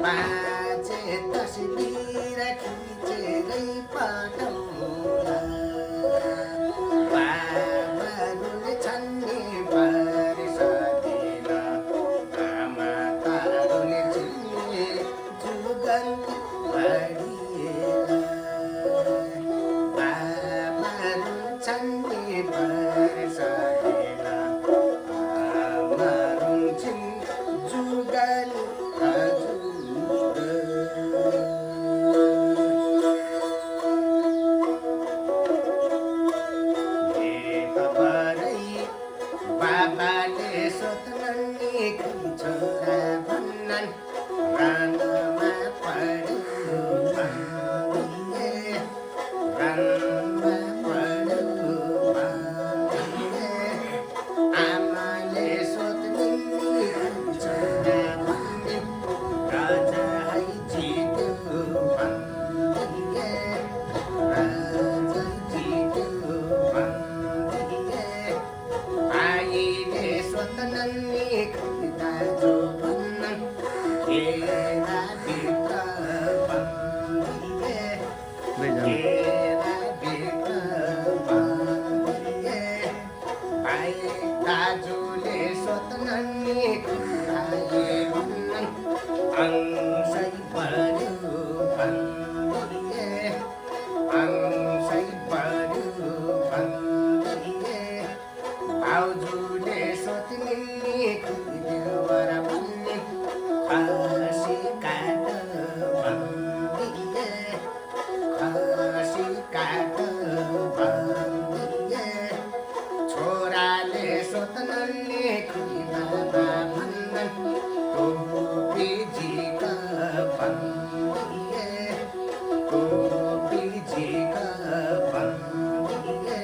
बाजे तस्बिर खिचेरै पठाउँला बाबाहरूले छन्ने बारिस दिन आमा तारुले चिन्ने जुगल बाडिएला बाबाहरू छन्ने बारिस दिन आमाहरू चिन्ने जुगल बाबाले सोध्नन् छोरा भन्नन् रानमा पढ्यो भन्ने रानमा पढ्यो भन्ने आमाले सोध्नन् छोरा भन्ने राजा है जित्यो भन्ने राजा जित्यो भन्ने आईले सोध्नन् दाजु भन्नन् घेराभित्र भन्ने घेराभित्र भन्ने भाइ दाजुले सोध्नन् भाइ भन्नन् अंशै बढ्यो भन्ने अंशै बढ्यो भन्ने भाउजूले सोध्ने देवर भन्ने खसी काट भन्ने खसी काट भन्ने छोराले सोध्नन् बाबा भन्नन् टोपी झिक भन्ने टोपी झिक भन्ने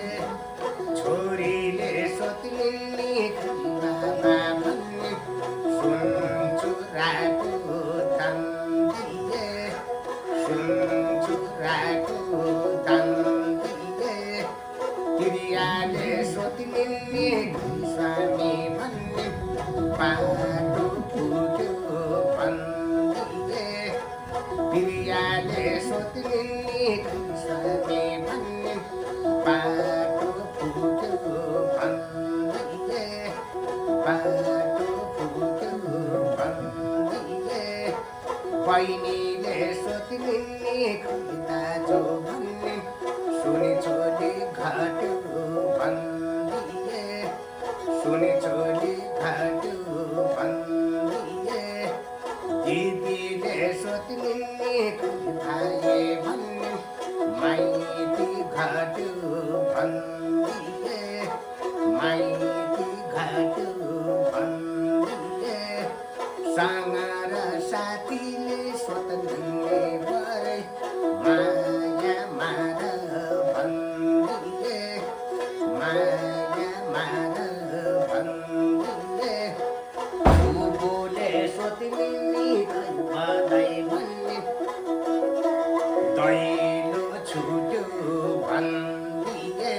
छोरीले सोध्ने बाबा भन्ने सुनचुराको तन्दिए सुनचुराको तन्दिए किरियाले सोध्ने स्वामी भन्ने बाटो फुट्यो भन्दिए किरियाले सोध्ने स्वामी भन्ने बाटो फुट्यो भन्दिए बाटो फुट्यो भन्दिए बहिनीले सोध्ने दाजु भन्ने सुनि छोरी घट्यो भन्दिए सुनि छोरी घट्यो भन्दिए दिदीले सोध्ने भाइ भन्ने माइती घट्यो भन्दिए माइती घट्यो भन्दिए सँग र साथीले सोध्ने भरे माया मार भन्दिए माया मार भन्दिए बुबुले सोध्ने बधाई भन्ने दैलो छुट्यो भन्दिए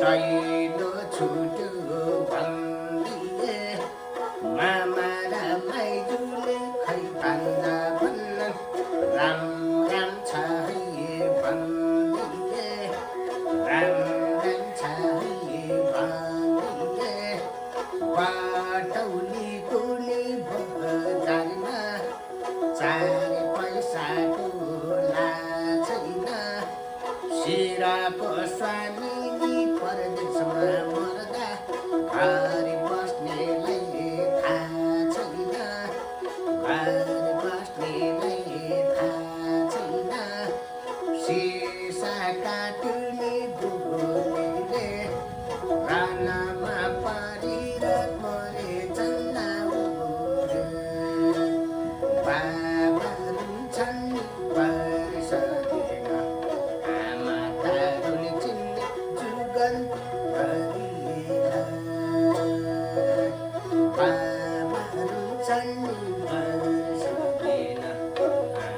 दैलो छुट्यो भन्दिए मामा र माइजूले खै भन्दा भन्नन् राम राम छ है भन्दिए राम राम छ है भन्दिए बाटौलीको नि बजारमा 4 पैसाको लाज छैन सिराको स्वामी परदेशमा मर्दा घर बस्नेलाई थाहा छैन घर बस्नेलाई थाहा छैन सिसा काट्ने बुढोले रानामा पारेर मरे चल्ला बाबा छन् बारिस दिन आमा तारुले चिन्ने जुगल बाडिएला बाबाहरू छन् बारिस दिन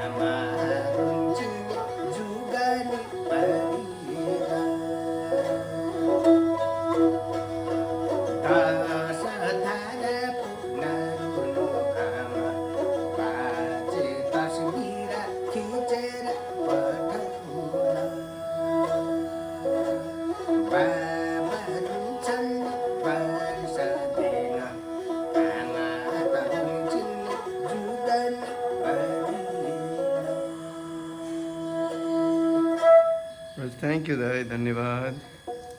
आमाहरू चिन्ने जुगल बाडिएला दश धारा पुग्न रुनु आमा थ्याङ्क यू दाइ, धन्यवाद।